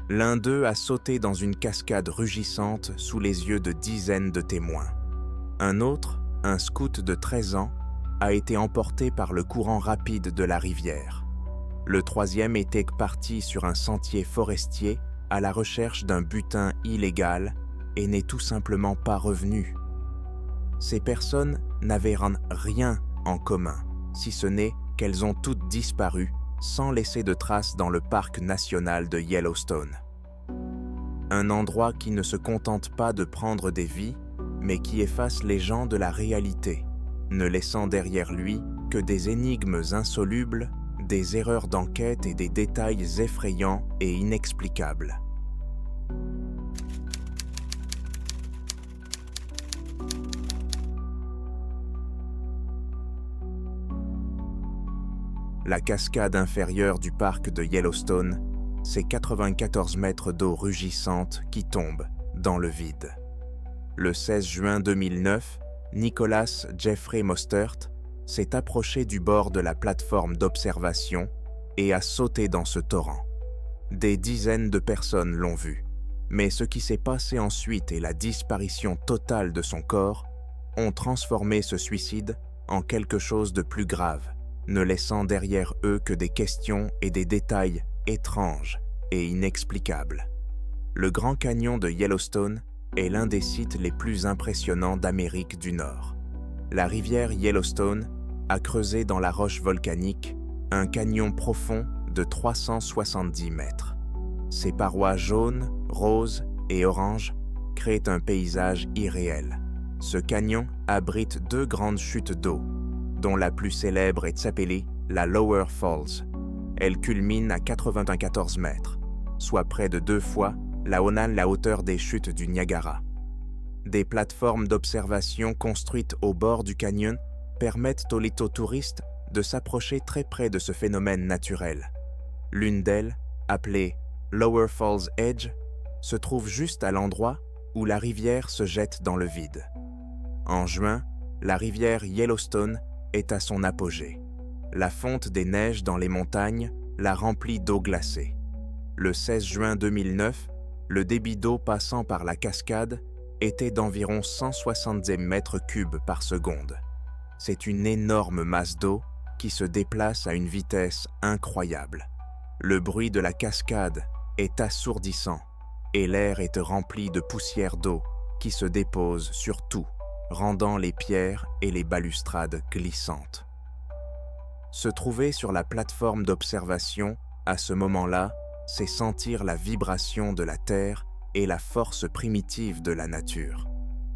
L'un d'eux a sauté dans une cascade rugissante sous les yeux de dizaines de témoins. Un autre, un scout de 13 ans, a été emporté par le courant rapide de la rivière. Le troisième était parti sur un sentier forestier à la recherche d'un butin illégal et n'est tout simplement pas revenu. Ces personnes n'avaient rien en commun, si ce n'est qu'elles ont toutes disparu sans laisser de traces dans le parc national de Yellowstone. Un endroit qui ne se contente pas de prendre des vies, mais qui efface les gens de la réalité, ne laissant derrière lui que des énigmes insolubles, des erreurs d'enquête et des détails effrayants et inexplicables. La cascade inférieure du parc de Yellowstone, c'est 94 mètres d'eau rugissante qui tombe dans le vide. Le 16 juin 2009, Nicholas Jeffrey Mostert s'est approché du bord de la plateforme d'observation et a sauté dans ce torrent. Des dizaines de personnes l'ont vu, mais ce qui s'est passé ensuite et la disparition totale de son corps ont transformé ce suicide en quelque chose de plus grave, ne laissant derrière eux que des questions et des détails étranges et inexplicables. Le Grand Canyon de Yellowstone est l'un des sites les plus impressionnants d'Amérique du Nord. La rivière Yellowstone a creusé dans la roche volcanique un canyon profond de 370 mètres. Ses parois jaunes, roses et oranges créent un paysage irréel. Ce canyon abrite deux grandes chutes d'eau, dont la plus célèbre est appelée la Lower Falls. Elle culmine à 94 mètres, soit près de 2 fois la hauteur des chutes du Niagara. Des plateformes d'observation construites au bord du canyon permettent aux litotouristes de s'approcher très près de ce phénomène naturel. L'une d'elles, appelée Lower Falls Edge, se trouve juste à l'endroit où la rivière se jette dans le vide. En juin, la rivière Yellowstone est à son apogée. La fonte des neiges dans les montagnes la remplit d'eau glacée. Le 16 juin 2009, le débit d'eau passant par la cascade était d'environ 170 mètres cubes par seconde. C'est une énorme masse d'eau qui se déplace à une vitesse incroyable. Le bruit de la cascade est assourdissant et l'air est rempli de poussière d'eau qui se dépose sur tout, rendant les pierres et les balustrades glissantes. Se trouver sur la plateforme d'observation, à ce moment-là, c'est sentir la vibration de la terre et la force primitive de la nature.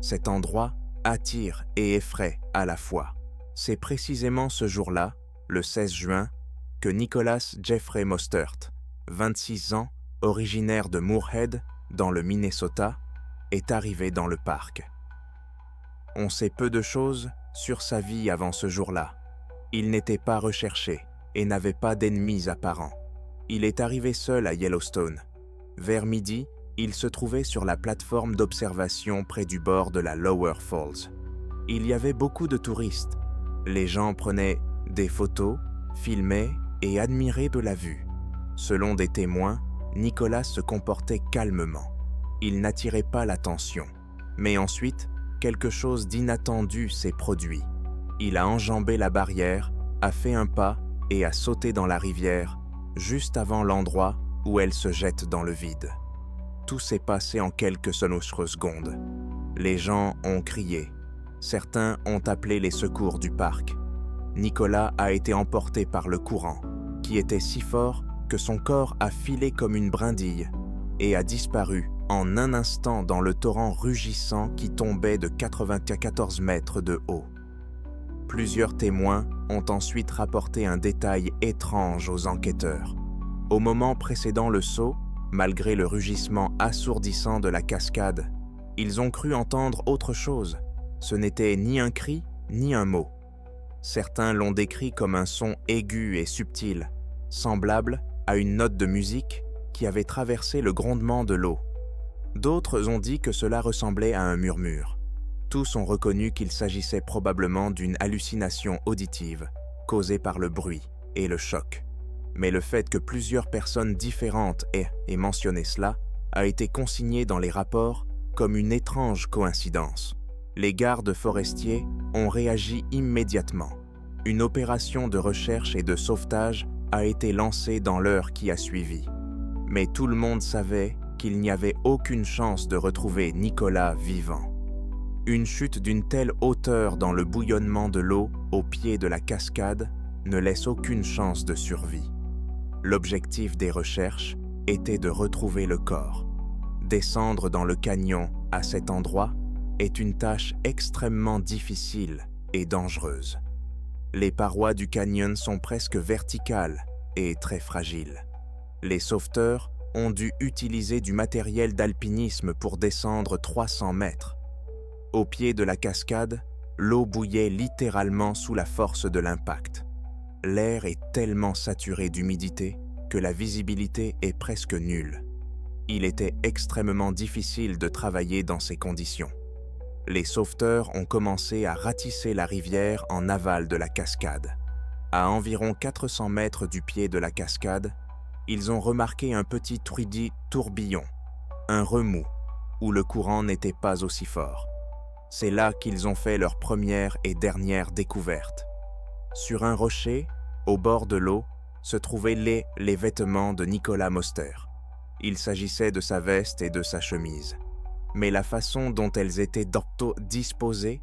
Cet endroit attire et effraie à la fois. C'est précisément ce jour-là, le 16 juin, que Nicholas Jeffrey Mostert, 26 ans, originaire de Moorhead, dans le Minnesota, est arrivé dans le parc. On sait peu de choses sur sa vie avant ce jour-là. Il n'était pas recherché et n'avait pas d'ennemis apparents. Il est arrivé seul à Yellowstone. Vers midi, il se trouvait sur la plateforme d'observation près du bord de la Lower Falls. Il y avait beaucoup de touristes. Les gens prenaient des photos, filmaient et admiraient de la vue. Selon des témoins, Nicholas se comportait calmement. Il n'attirait pas l'attention. Mais ensuite, quelque chose d'inattendu s'est produit. Il a enjambé la barrière, a fait un pas et a sauté dans la rivière, juste avant l'endroit où elle se jette dans le vide. Tout s'est passé en quelques secondes. Les gens ont crié. Certains ont appelé les secours du parc. Nicholas a été emporté par le courant, qui était si fort que son corps a filé comme une brindille et a disparu en un instant dans le torrent rugissant qui tombait de 94 mètres de haut. Plusieurs témoins ont ensuite rapporté un détail étrange aux enquêteurs. Au moment précédant le saut, malgré le rugissement assourdissant de la cascade, ils ont cru entendre autre chose. Ce n'était ni un cri, ni un mot. Certains l'ont décrit comme un son aigu et subtil, semblable à une note de musique qui avait traversé le grondement de l'eau. D'autres ont dit que cela ressemblait à un murmure. Tous ont reconnu qu'il s'agissait probablement d'une hallucination auditive causée par le bruit et le choc. mais le fait que plusieurs personnes différentes aient mentionné cela a été consigné dans les rapports comme une étrange coïncidence. Les gardes forestiers ont réagi immédiatement. Une opération de recherche et de sauvetage a été lancée dans l'heure qui a suivi. Mais tout le monde savait qu'il n'y avait aucune chance de retrouver Nicolas vivant. Une chute d'une telle hauteur dans le bouillonnement de l'eau au pied de la cascade ne laisse aucune chance de survie. L'objectif des recherches était de retrouver le corps. Descendre dans le canyon à cet endroit est une tâche extrêmement difficile et dangereuse. Les parois du canyon sont presque verticales et très fragiles. Les sauveteurs ont dû utiliser du matériel d'alpinisme pour descendre 300 mètres. Au pied de la cascade, l'eau bouillait littéralement sous la force de l'impact. L'air est tellement saturé d'humidité que la visibilité est presque nulle. Il était extrêmement difficile de travailler dans ces conditions. Les sauveteurs ont commencé à ratisser la rivière en aval de la cascade. À environ 400 mètres du pied de la cascade, ils ont remarqué un petit tourbillon, un remous, où le courant n'était pas aussi fort. C'est là qu'ils ont fait leur première et dernière découverte. Sur un rocher, au bord de l'eau, se trouvaient les vêtements de Nicolas Mostert. Il s'agissait de sa veste et de sa chemise. Mais la façon dont elles étaient disposées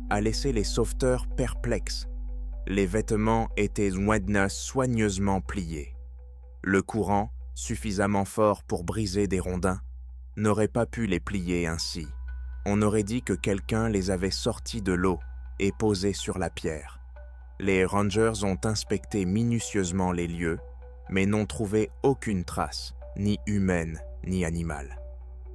a laissé les sauveteurs perplexes. Les vêtements étaient soigneusement pliés. Le courant, suffisamment fort pour briser des rondins, n'aurait pas pu les plier ainsi. On aurait dit que quelqu'un les avait sortis de l'eau et posés sur la pierre. Les Rangers ont inspecté minutieusement les lieux, mais n'ont trouvé aucune trace, ni humaine, ni animale.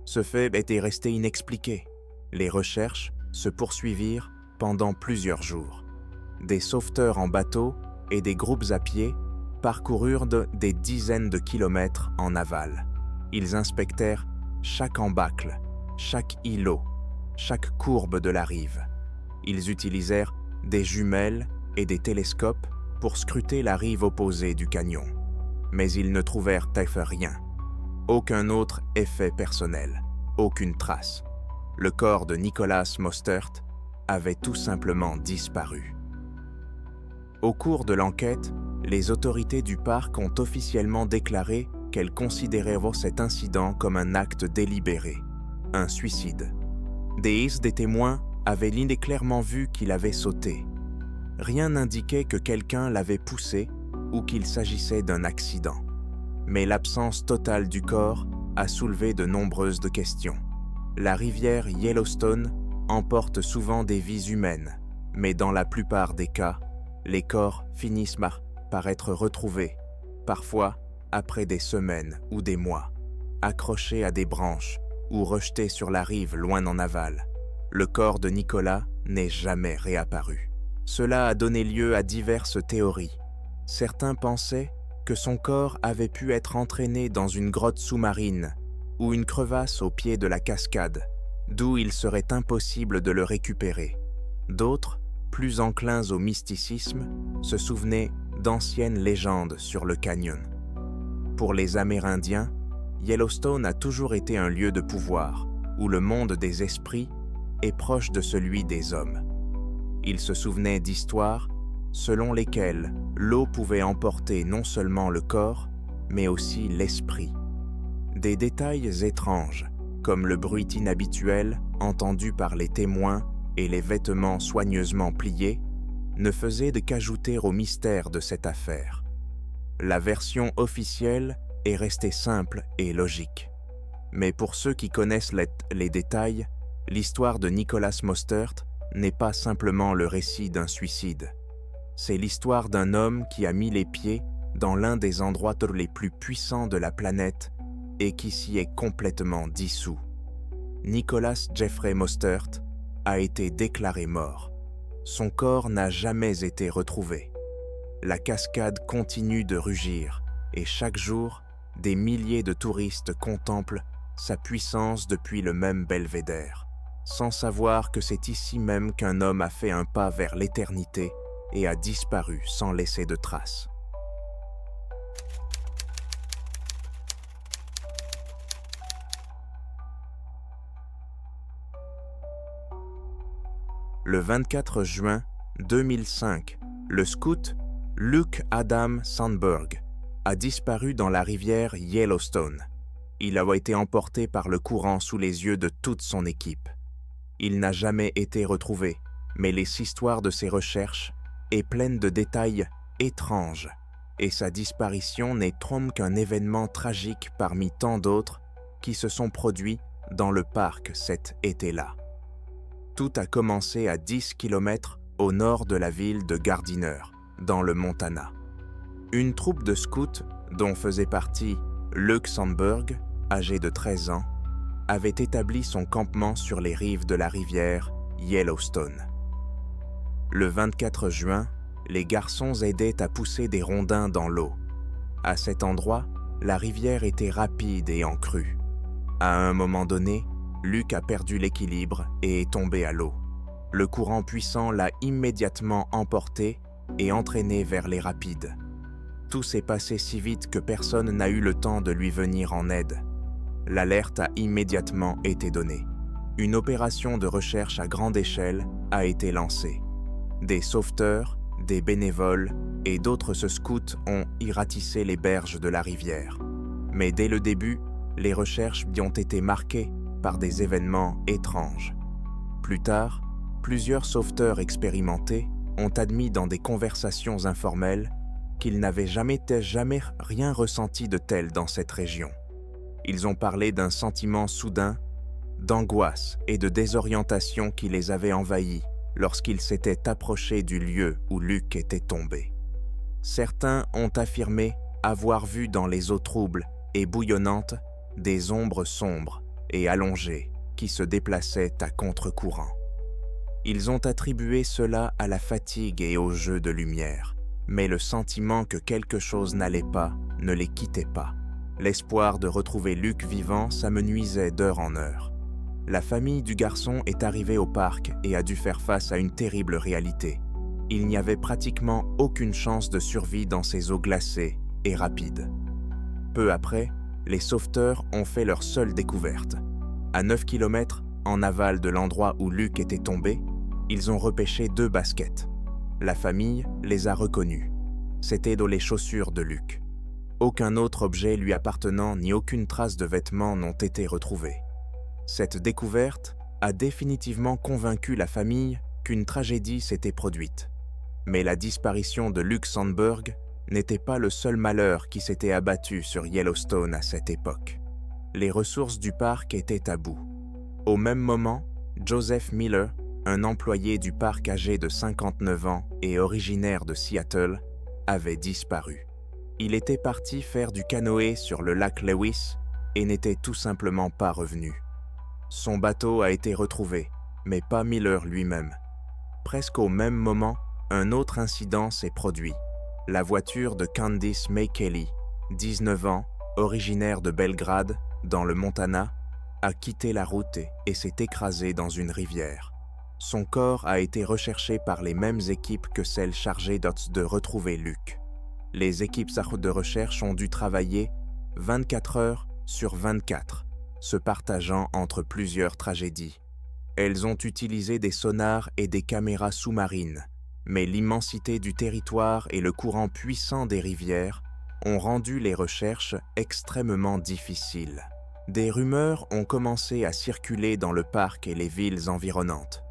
Ce fait était resté inexpliqué. Les recherches se poursuivirent pendant plusieurs jours. Des sauveteurs en bateau et des groupes à pied parcoururent des dizaines de kilomètres en aval. Ils inspectèrent chaque embâcle, chaque îlot, chaque courbe de la rive. Ils utilisèrent des jumelles et des télescopes pour scruter la rive opposée du canyon. Mais ils ne trouvèrent rien. Aucun autre effet personnel, aucune trace. Le corps de Nicolas Mostert avait tout simplement disparu. Au cours de l'enquête, les autorités du parc ont officiellement déclaré qu'elles considéraient cet incident comme un acte délibéré, un suicide. Des témoins avaient clairement vu qu'il avait sauté. Rien n'indiquait que quelqu'un l'avait poussé ou qu'il s'agissait d'un accident. Mais l'absence totale du corps a soulevé de nombreuses questions. La rivière Yellowstone emporte souvent des vies humaines, mais dans la plupart des cas, les corps finissent par être retrouvés, parfois après des semaines ou des mois, accrochés à des branches ou rejetés sur la rive loin en aval. Le corps de Nicolas n'est jamais réapparu. Cela a donné lieu à diverses théories. Certains pensaient que son corps avait pu être entraîné dans une grotte sous-marine ou une crevasse au pied de la cascade, d'où il serait impossible de le récupérer. D'autres, plus enclins au mysticisme, se souvenaient d'anciennes légendes sur le canyon. Pour les Amérindiens, Yellowstone a toujours été un lieu de pouvoir, où le monde des esprits est proche de celui des hommes. Ils se souvenaient d'histoires selon lesquelles l'eau pouvait emporter non seulement le corps, mais aussi l'esprit. Des détails étranges, comme le bruit inhabituel entendu par les témoins et les vêtements soigneusement pliés, ne faisaient qu'ajouter au mystère de cette affaire. La version officielle est restée simple et logique. Mais pour ceux qui connaissent les détails, l'histoire de Nicolas Mostert n'est pas simplement le récit d'un suicide. C'est l'histoire d'un homme qui a mis les pieds dans l'un des endroits les plus puissants de la planète et qui s'y est complètement dissous. Nicolas Jeffrey Mostert a été déclaré mort. Son corps n'a jamais été retrouvé. La cascade continue de rugir et chaque jour, des milliers de touristes contemplent sa puissance depuis le même belvédère, sans savoir que c'est ici même qu'un homme a fait un pas vers l'éternité et a disparu sans laisser de traces. Le 24 juin 2005, le scout Luke Adam Sandberg a disparu dans la rivière Yellowstone. Il a été emporté par le courant sous les yeux de toute son équipe. Il n'a jamais été retrouvé, mais l'histoire de ses recherches est pleine de détails étranges, et sa disparition n'est qu'un événement tragique parmi tant d'autres qui se sont produits dans le parc cet été-là. Tout a commencé à 10 km au nord de la ville de Gardiner, dans le Montana. Une troupe de scouts, dont faisait partie Luke Sandberg, âgé de 13 ans, avait établi son campement sur les rives de la rivière Yellowstone. Le 24 juin, les garçons aidaient à pousser des rondins dans l'eau. À cet endroit, la rivière était rapide et en crue. À un moment donné, Luke a perdu l'équilibre et est tombé à l'eau. Le courant puissant l'a immédiatement emporté et entraîné vers les rapides. Tout s'est passé si vite que personne n'a eu le temps de lui venir en aide. L'alerte a immédiatement été donnée. Une opération de recherche à grande échelle a été lancée. Des sauveteurs, des bénévoles et d'autres scouts ont ratissé les berges de la rivière. Mais dès le début, les recherches y ont été marquées par des événements étranges. Plus tard, plusieurs sauveteurs expérimentés ont admis dans des conversations informelles qu'ils n'avaient jamais rien ressenti de tel dans cette région. Ils ont parlé d'un sentiment soudain, d'angoisse et de désorientation qui les avait envahis lorsqu'ils s'étaient approchés du lieu où Luke était tombé. Certains ont affirmé avoir vu dans les eaux troubles et bouillonnantes des ombres sombres et allongées qui se déplaçaient à contre-courant. Ils ont attribué cela à la fatigue et au jeu de lumière, mais le sentiment que quelque chose n'allait pas ne les quittait pas. L'espoir de retrouver Luke vivant s'amenuisait d'heure en heure. La famille du garçon est arrivée au parc et a dû faire face à une terrible réalité. Il n'y avait pratiquement aucune chance de survie dans ces eaux glacées et rapides. Peu après, les sauveteurs ont fait leur seule découverte. À 9 km en aval de l'endroit où Luke était tombé, ils ont repêché 2 baskets. La famille les a reconnues. C'étaient dans les chaussures de Luke. Aucun autre objet lui appartenant ni aucune trace de vêtements n'ont été retrouvés. Cette découverte a définitivement convaincu la famille qu'une tragédie s'était produite. Mais la disparition de Luke Sandberg n'était pas le seul malheur qui s'était abattu sur Yellowstone à cette époque. Les ressources du parc étaient à bout. Au même moment, Joseph Miller, un employé du parc âgé de 59 ans et originaire de Seattle, avait disparu. Il était parti faire du canoë sur le lac Lewis et n'était tout simplement pas revenu. Son bateau a été retrouvé, mais pas Miller lui-même. Presque au même moment, un autre incident s'est produit. La voiture de Candice May Kelly, 19 ans, originaire de Belgrade, dans le Montana, a quitté la route et s'est écrasée dans une rivière. Son corps a été recherché par les mêmes équipes que celles chargées de retrouver Luke. Les équipes de recherche ont dû travailler 24 heures sur 24, se partageant entre plusieurs tragédies. Elles ont utilisé des sonars et des caméras sous-marines, mais l'immensité du territoire et le courant puissant des rivières ont rendu les recherches extrêmement difficiles. Des rumeurs ont commencé à circuler dans le parc et les villes environnantes.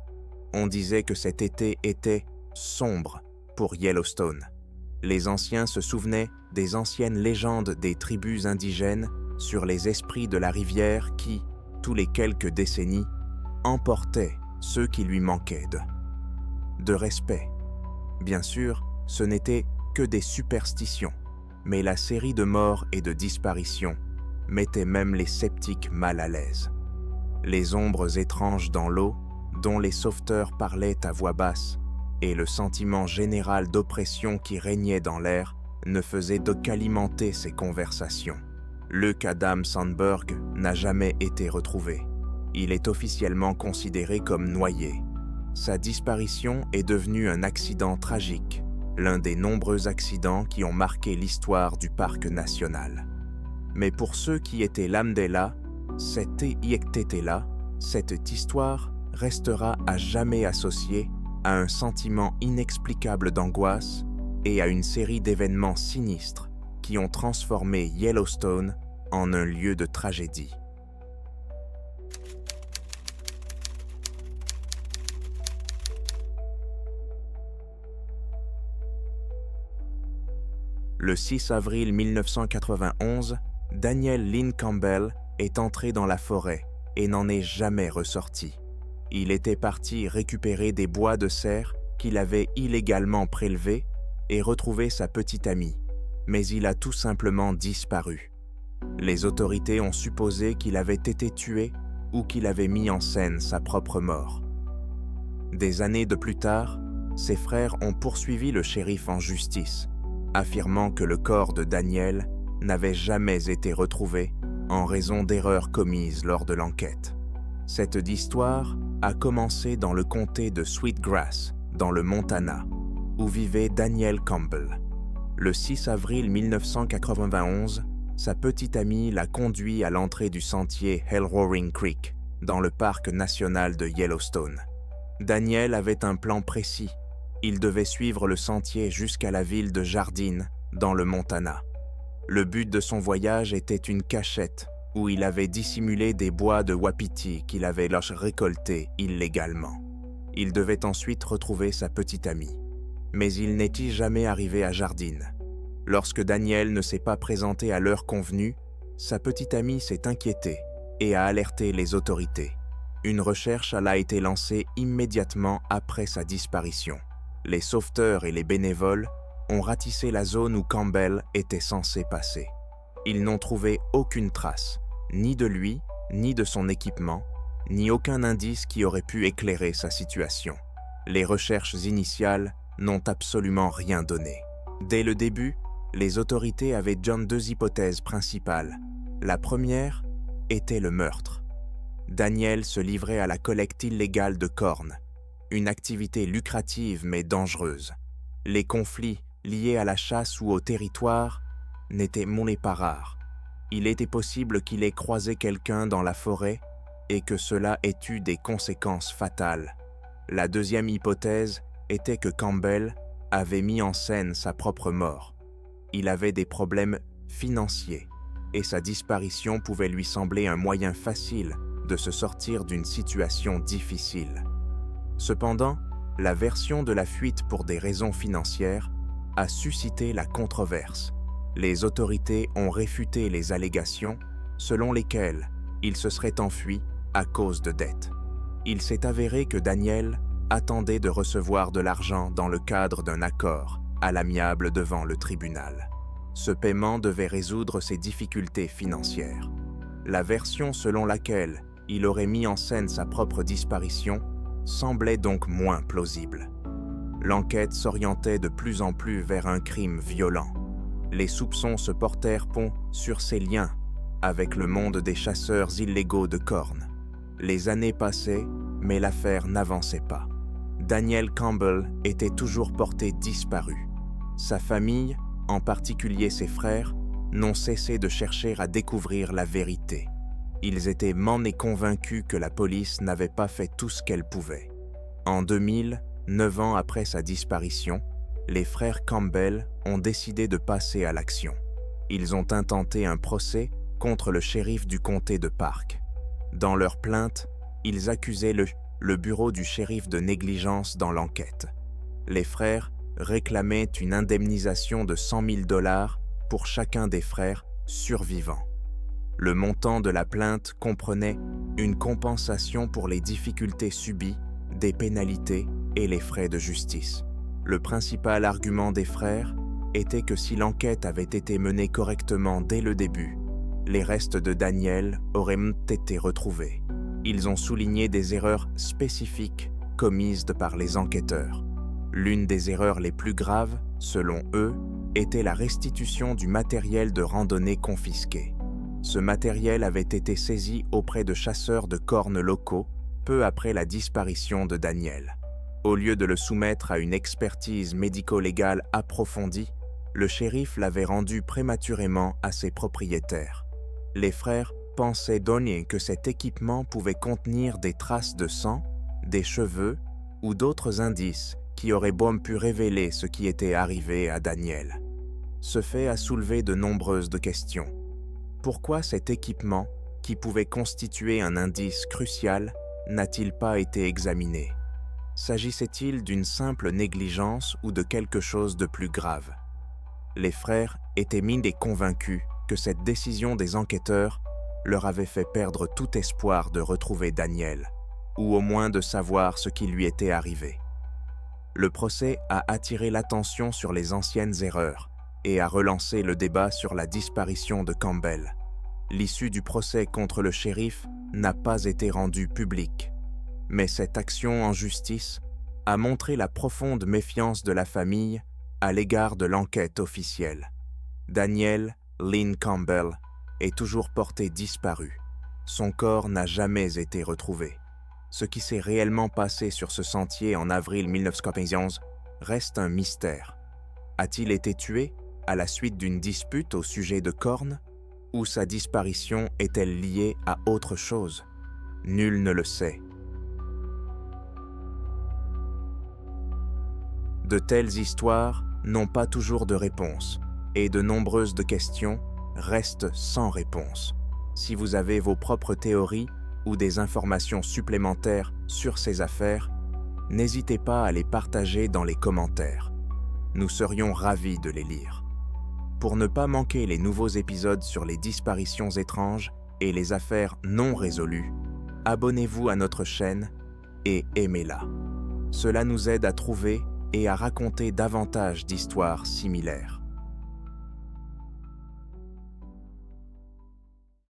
On disait que cet été était sombre pour Yellowstone. Les anciens se souvenaient des anciennes légendes des tribus indigènes sur les esprits de la rivière qui, tous les quelques décennies, emportaient ceux qui lui manquaient de respect. Bien sûr, ce n'était que des superstitions, mais la série de morts et de disparitions mettait même les sceptiques mal à l'aise. Les ombres étranges dans l'eau, dont les sauveteurs parlaient à voix basse, et le sentiment général d'oppression qui régnait dans l'air ne faisait qu'alimenter ces conversations. Luke Adam Sandberg n'a jamais été retrouvé. Il est officiellement considéré comme noyé. Sa disparition est devenue un accident tragique, l'un des nombreux accidents qui ont marqué l'histoire du parc national. Mais pour ceux qui étaient cette histoire restera à jamais associé à un sentiment inexplicable d'angoisse et à une série d'événements sinistres qui ont transformé Yellowstone en un lieu de tragédie. Le 6 avril 1991, Daniel Lynn Campbell est entré dans la forêt et n'en est jamais ressorti. Il était parti récupérer des bois de serre qu'il avait illégalement prélevés et retrouver sa petite amie, mais il a tout simplement disparu. Les autorités ont supposé qu'il avait été tué ou qu'il avait mis en scène sa propre mort. Des années de plus tard, ses frères ont poursuivi le shérif en justice, affirmant que le corps de Daniel n'avait jamais été retrouvé en raison d'erreurs commises lors de l'enquête. Cette histoire a commencé dans le comté de Sweetgrass, dans le Montana, où vivait Daniel Campbell. Le 6 avril 1991, sa petite amie l'a conduit à l'entrée du sentier Hell Roaring Creek, dans le parc national de Yellowstone. Daniel avait un plan précis. Il devait suivre le sentier jusqu'à la ville de Jardine, dans le Montana. Le but de son voyage était une cachette où il avait dissimulé des bois de wapiti qu'il avait récoltés illégalement. Il devait ensuite retrouver sa petite amie. Mais il n'est jamais arrivé à Jardine. Lorsque Daniel ne s'est pas présenté à l'heure convenue, sa petite amie s'est inquiétée et a alerté les autorités. Une recherche a été lancée immédiatement après sa disparition. Les sauveteurs et les bénévoles ont ratissé la zone où Campbell était censé passer. Ils n'ont trouvé aucune trace, ni de lui, ni de son équipement, ni aucun indice qui aurait pu éclairer sa situation. Les recherches initiales n'ont absolument rien donné. Dès le début, les autorités avaient deux hypothèses principales. La première était le meurtre. Daniel se livrait à la collecte illégale de cornes, une activité lucrative mais dangereuse. Les conflits liés à la chasse ou au territoire n'étaient pas rares. Il était possible qu'il ait croisé quelqu'un dans la forêt et que cela ait eu des conséquences fatales. La deuxième hypothèse était que Campbell avait mis en scène sa propre mort. Il avait des problèmes financiers et sa disparition pouvait lui sembler un moyen facile de se sortir d'une situation difficile. Cependant, la version de la fuite pour des raisons financières a suscité la controverse. Les autorités ont réfuté les allégations selon lesquelles il se serait enfui à cause de dettes. Il s'est avéré que Daniel attendait de recevoir de l'argent dans le cadre d'un accord à l'amiable devant le tribunal. Ce paiement devait résoudre ses difficultés financières. La version selon laquelle il aurait mis en scène sa propre disparition semblait donc moins plausible. L'enquête s'orientait de plus en plus vers un crime violent. Les soupçons se portèrent sur ses liens avec le monde des chasseurs illégaux de cornes. Les années passaient, mais l'affaire n'avançait pas. Daniel Campbell était toujours porté disparu. Sa famille, en particulier ses frères, n'ont cessé de chercher à découvrir la vérité. Ils étaient convaincus que la police n'avait pas fait tout ce qu'elle pouvait. En 2000, 9 ans après sa disparition, les frères Campbell ont décidé de passer à l'action. Ils ont intenté un procès contre le shérif du comté de Park. Dans leur plainte, ils accusaient le bureau du shérif de négligence dans l'enquête. Les frères réclamaient une indemnisation de 100 000 $ pour chacun des frères survivants. Le montant de la plainte comprenait une compensation pour les difficultés subies, des pénalités et les frais de justice. Le principal argument des frères était que si l'enquête avait été menée correctement dès le début, les restes de Daniel auraient été retrouvés. Ils ont souligné des erreurs spécifiques commises par les enquêteurs. L'une des erreurs les plus graves, selon eux, était la restitution du matériel de randonnée confisqué. Ce matériel avait été saisi auprès de chasseurs de cornes locaux peu après la disparition de Daniel. Au lieu de le soumettre à une expertise médico-légale approfondie, le shérif l'avait rendu prématurément à ses propriétaires. Les frères pensaient que cet équipement pouvait contenir des traces de sang des cheveux ou d'autres indices qui auraient bon pu révéler ce qui était arrivé à Daniel. Ce fait a soulevé de nombreuses questions. Pourquoi cet équipement, qui pouvait constituer un indice crucial, n'a-t-il pas été examiné? S'agissait-il d'une simple négligence ou de quelque chose de plus grave? Les frères étaient mis et convaincus que cette décision des enquêteurs leur avait fait perdre tout espoir de retrouver Daniel, ou au moins de savoir ce qui lui était arrivé. Le procès a attiré l'attention sur les anciennes erreurs et a relancé le débat sur la disparition de Campbell. L'issue du procès contre le shérif n'a pas été rendue publique, mais cette action en justice a montré la profonde méfiance de la famille à l'égard de l'enquête officielle. Daniel Lynn Campbell est toujours porté disparu. Son corps n'a jamais été retrouvé. Ce qui s'est réellement passé sur ce sentier en avril 1991 reste un mystère. A-t-il été tué à la suite d'une dispute au sujet de cornes? Ou sa disparition est-elle liée à autre chose? Nul ne le sait. De telles histoires n'ont pas toujours de réponse, et de nombreuses questions restent sans réponse. Si vous avez vos propres théories ou des informations supplémentaires sur ces affaires, n'hésitez pas à les partager dans les commentaires. Nous serions ravis de les lire. Pour ne pas manquer les nouveaux épisodes sur les disparitions étranges et les affaires non résolues, abonnez-vous à notre chaîne et aimez-la. Cela nous aide à trouver et à raconter davantage d'histoires similaires.